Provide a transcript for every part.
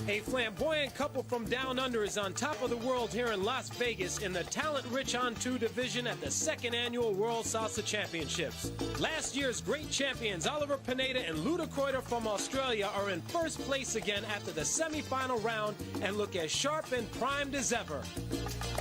A flamboyant couple from down under is on top of the world here in Las Vegas in the talent-rich On-2 division at the second annual World Salsa Championships. Last year's great champions Oliver Pineda and Luda Kreuter from Australia are in first place again after the semifinal round and look as sharp and primed as ever.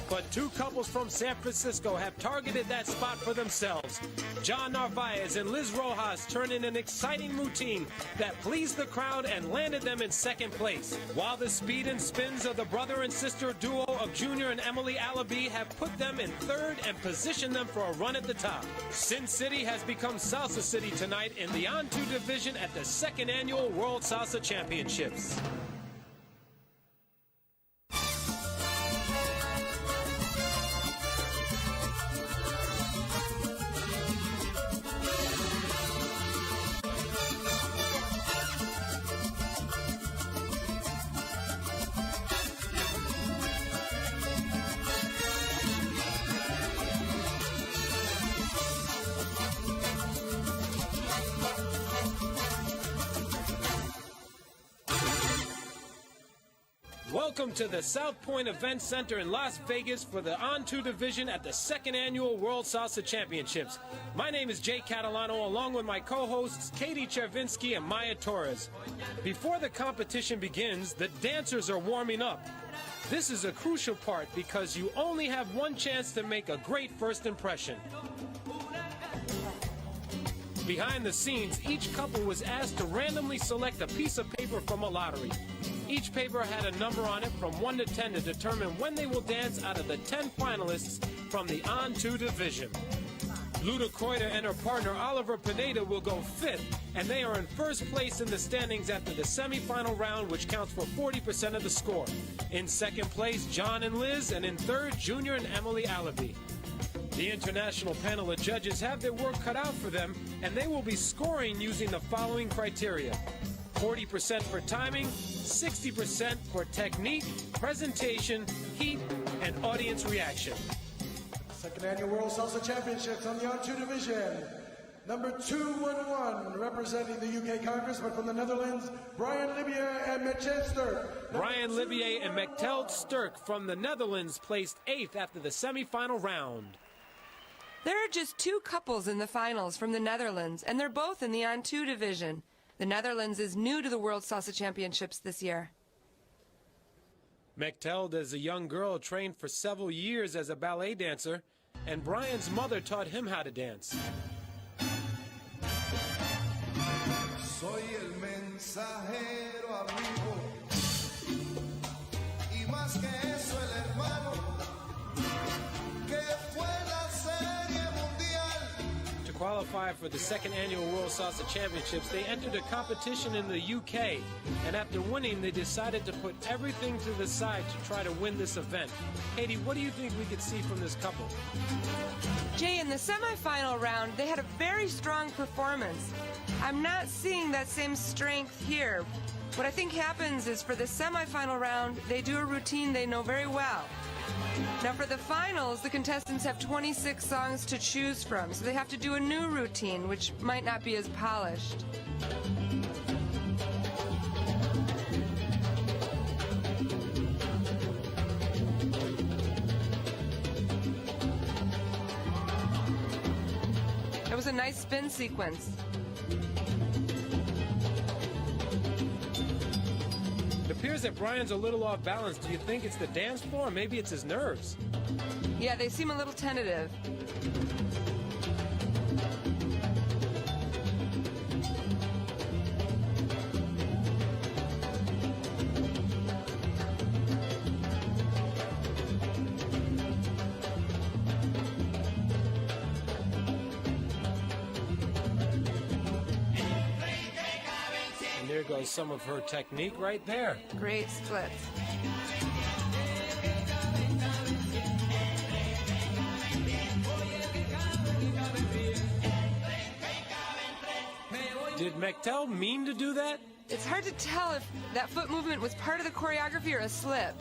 But two couples from San Francisco have targeted that spot for themselves. John Narvaez and Liz Rojas turned in an exciting routine that pleased the crowd and landed them in second place. While the speed and spins of the brother and sister duo of Junior and Emily Alabi have put them in third and positioned them for a run at the top. Sin City has become Salsa City tonight in the On-2 division at the second annual World Salsa Championships. Welcome to the South Point Event Center in Las Vegas for the On-2 division at the second annual World Salsa Championships. My name is Jay Catalano, along with my co-hosts Katie Chervinsky and Maya Torres. Before the competition begins, the dancers are warming up. This is a crucial part because you only have one chance to make a great first impression. Behind the scenes, each couple was asked to randomly select a piece of paper from a lottery. Each paper had a number on it from 1 to 10 to determine when they will dance out of the 10 finalists from the On-2 division. Luda Kreuter and her partner Oliver Pineda will go fifth, and they are in first place in the standings after the semifinal round, which counts for 40% of the score. In second place, John and Liz, and in third, Junior and Emily Alabi. The international panel of judges have their work cut out for them, and they will be scoring using the following criteria: 40% for timing, 60% for technique, presentation, heat, and audience reaction. Second annual World Salsa Championships on the On-2 division. Number 211, representing the UK Congress, but from the Netherlands, Brian Libier and Mechtel Sturk. Brian Libier and Mechtel Sturk from the Netherlands placed 8th after the semifinal round. There are just two couples in the finals from the Netherlands, and they're both in the On-2 division. The Netherlands is new to the World Salsa Championships this year. Mechtel, as a young girl, trained for several years as a ballet dancer, and Brian's mother taught him how to dance. Soy el mensajero amigo, y más que eso el hermano, que fue la serie mundial. To qualify for the second annual World Salsa Championships, they entered a competition in the UK, and after winning, they decided to put everything to the side to try to win this event. Katie, what do you think we could see from this couple? Jay, in the semifinal round, they had a very strong performance. I'm not seeing that same strength here. What I think happens is for the semifinal round, they do a routine they know very well. Now for the finals, the contestants have 26 songs to choose from, so they have to do a new routine, which might not be as polished. It was a nice spin sequence. It appears that Brian's a little off balance. Do you think it's the dance floor, or maybe it's his nerves? Yeah, they seem a little tentative. There goes some of her technique right there. Great splits. Did Mechtel mean to do that? It's hard to tell if that foot movement was part of the choreography or a slip.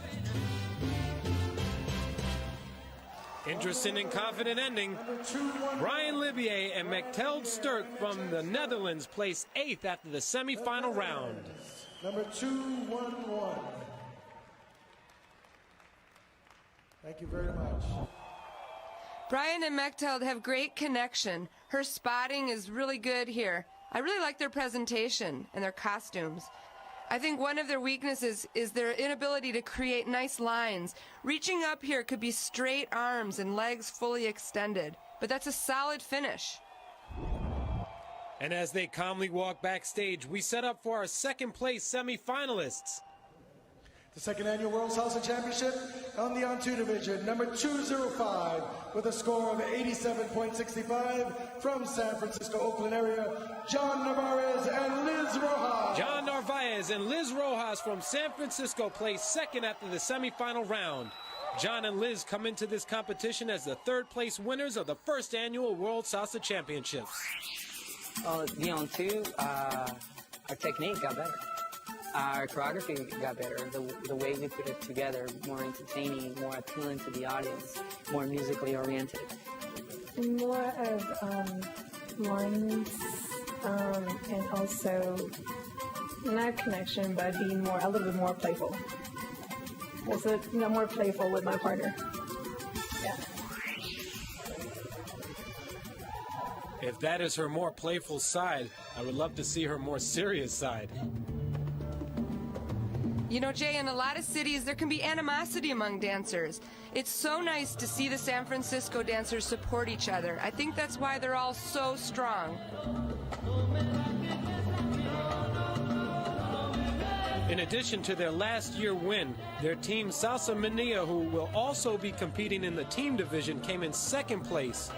Interesting and confident ending. Brian Libier and Mechtel Sturk from the Netherlands placed 8th after the semifinal round. number 211. Thank you very much. Brian and Mechthild have great connection. Her spotting is really good here. I really like their presentation and their costumes. I think one of their weaknesses is their inability to create nice lines. Reaching up here could be straight arms and legs fully extended, but that's a solid finish. And as they calmly walk backstage, we set up for our second place semifinalists. The second annual World Salsa Championship on the On 2 division, number 205, with a score of 87.65 from San Francisco, Oakland area, John Narvaez and Liz Rojas. John Narvaez and Liz Rojas from San Francisco placed second after the semifinal round. John and Liz come into this competition as the third place winners of the first annual World Salsa Championships. The On 2, our technique got better. Our choreography got better. The way we put it together, more entertaining, more appealing to the audience, more musically oriented. More of lines and also not connection, but being a little bit more playful. Also, more playful with my partner. Yeah. If that is her more playful side, I would love to see her more serious side. You know, Jay, in a lot of cities, there can be animosity among dancers. It's so nice to see the San Francisco dancers support each other. I think that's why they're all so strong. In addition to their last year win, their team Salsa Mania, who will also be competing in the team division, came in second place.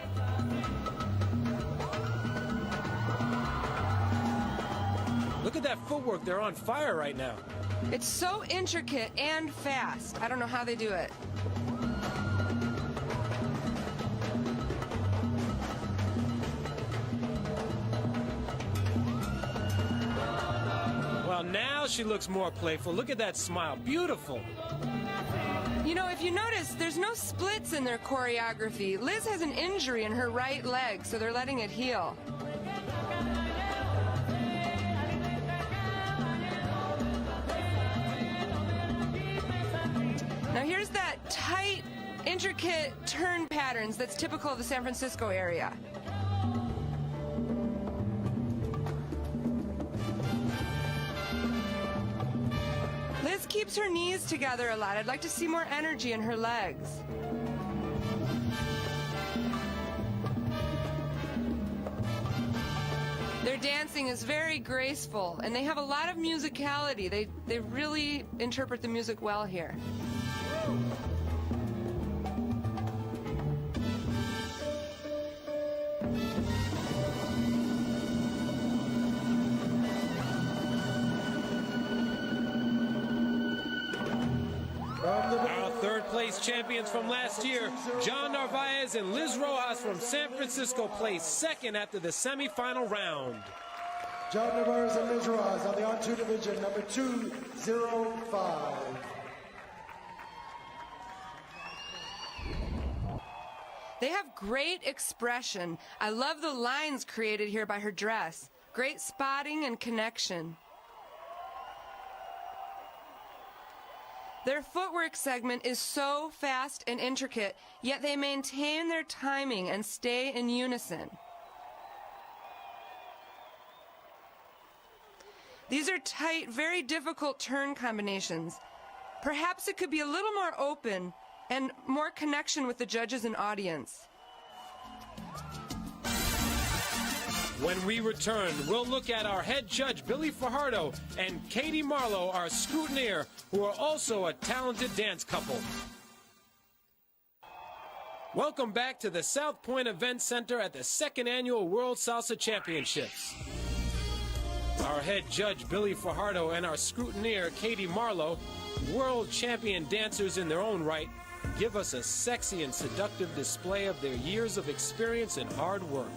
Look at that footwork. They're on fire right now. It's so intricate and fast. I don't know how they do it. Well, now she looks more playful. Look at that smile. Beautiful. You know, if you notice, there's no splits in their choreography. Liz has an injury in her right leg, so they're letting it heal. Now here's that tight, intricate turn patterns that's typical of the San Francisco area. Liz keeps her knees together a lot. I'd like to see more energy in her legs. Their dancing is very graceful, and they have a lot of musicality. They really interpret the music well here. Our third place champions from last year, John Narvaez and Liz Rojas from San Francisco, placed second after the semifinal round. John Narvaez and Liz Rojas on the On 2 division, number 205. They have great expression. I love the lines created here by her dress. Great spotting and connection. Their footwork segment is so fast and intricate, yet they maintain their timing and stay in unison. These are tight, very difficult turn combinations. Perhaps it could be a little more open and more connection with the judges and audience. When we return, we'll look at our head judge, Billy Fajardo, and Katie Marlowe, our scrutineer, who are also a talented dance couple. Welcome back to the South Point Event Center at the second annual World Salsa Championships. Our head judge, Billy Fajardo, and our scrutineer, Katie Marlowe, world champion dancers in their own right, give us a sexy and seductive display of their years of experience and hard work.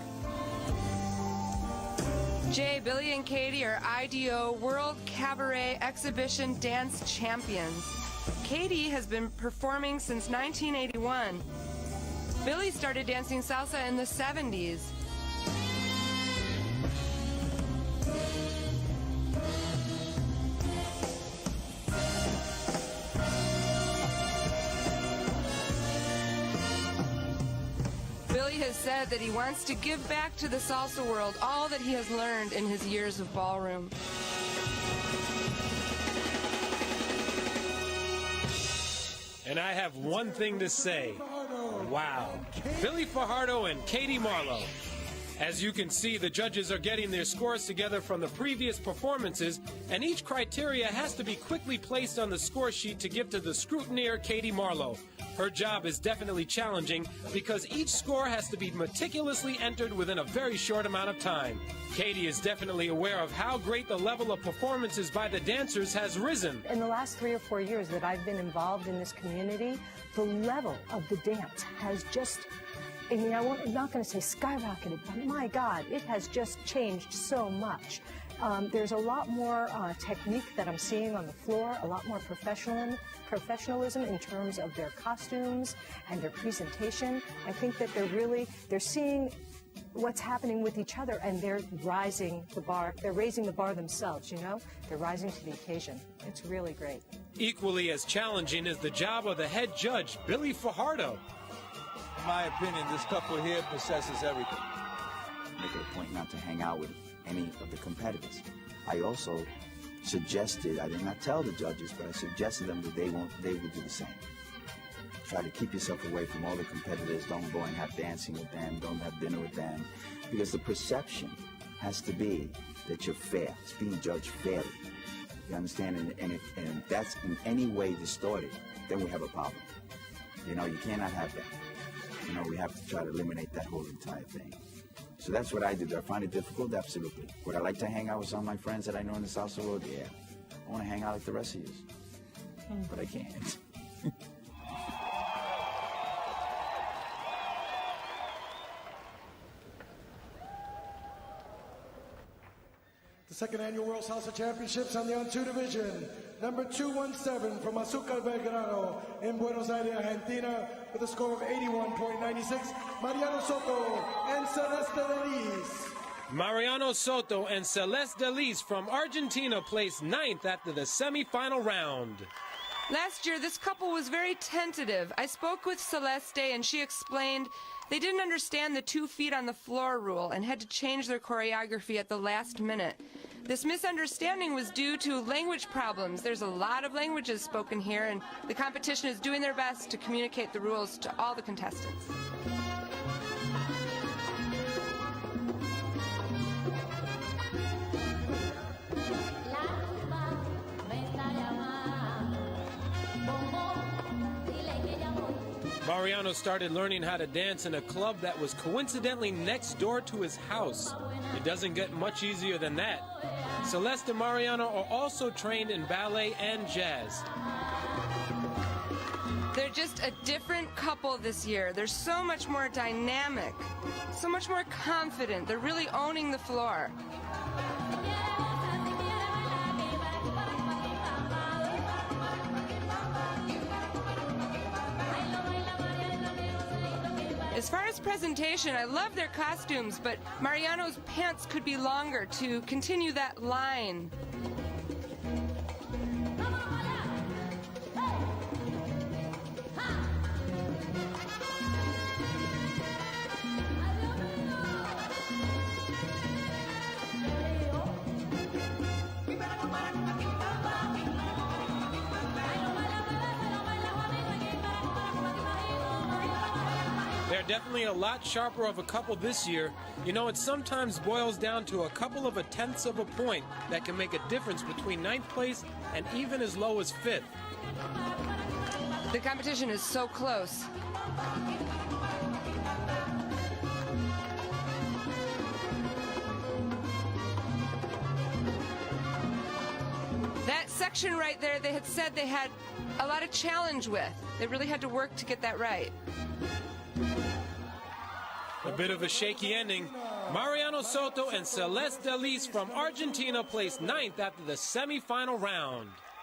Jay, Billy, and Katie are IDO World Cabaret Exhibition Dance Champions. Katie has been performing since 1981. Billy started dancing salsa in the 70s. said that he wants to give back to the salsa world all that he has learned in his years of ballroom. And I have one thing to say. Wow. Billy Fajardo and Katie Marlowe. As you can see, the judges are getting their scores together from the previous performances, and each criteria has to be quickly placed on the score sheet to give to the scrutineer, Katie Marlowe. Her job is definitely challenging because each score has to be meticulously entered within a very short amount of time. Katie is definitely aware of how great the level of performances by the dancers has risen. In the last 3 or 4 years that I've been involved in this community, the level of the dance has just, I mean, I'm not going to say skyrocketed, but my God, it has just changed so much. There's a lot more technique that I'm seeing on the floor, a lot more professionalism in terms of their costumes and their presentation. I think that they're seeing what's happening with each other, and they're raising the bar themselves, you know? They're rising to the occasion. It's really great. Equally as challenging is the job of the head judge, Billy Fajardo. In my opinion, this couple here possesses everything. Make it a point not to hang out with any of the competitors. I also suggested, I did not tell the judges, but I suggested them that they would do the same. Try to keep yourself away from all the competitors. Don't go and have dancing with them. Don't have dinner with them. Because the perception has to be that you're fair. It's being judged fairly. You understand? And if that's in any way distorted, then we have a problem. You know, you cannot have that. You know, we have to try to eliminate that whole entire thing. So that's what I did. Do I find it difficult? Absolutely. Would I like to hang out with some of my friends that I know in the salsa world? Yeah. I want to hang out like the rest of you. But I can't. The second annual World Salsa Championships on the On-2 division. Number 217 from Azúcar Belgrano in Buenos Aires, Argentina, with a score of 81.96, Mariano Soto and Celeste Delis. Mariano Soto and Celeste Delis from Argentina placed 9th after the semifinal round. Last year, this couple was very tentative. I spoke with Celeste, and she explained they didn't understand the 2 feet on the floor rule and had to change their choreography at the last minute. This misunderstanding was due to language problems. There's a lot of languages spoken here, and the competition is doing their best to communicate the rules to all the contestants. Mariano started learning how to dance in a club that was coincidentally next door to his house. It doesn't get much easier than that. Celeste and Mariano are also trained in ballet and jazz. They're just a different couple this year. They're so much more dynamic, so much more confident. They're really owning the floor. As far as presentation, I love their costumes, but Mariano's pants could be longer to continue that line. They're definitely a lot sharper of a couple this year. You know, it sometimes boils down to a couple of 1/10 of a point that can make a difference between 9th place and even as low as 5th. The competition is so close. That section right there, they had said they had a lot of challenge with. They really had to work to get that right. A bit of a shaky ending. Mariano Soto and Celeste Delis from Argentina placed 9th after the semifinal round.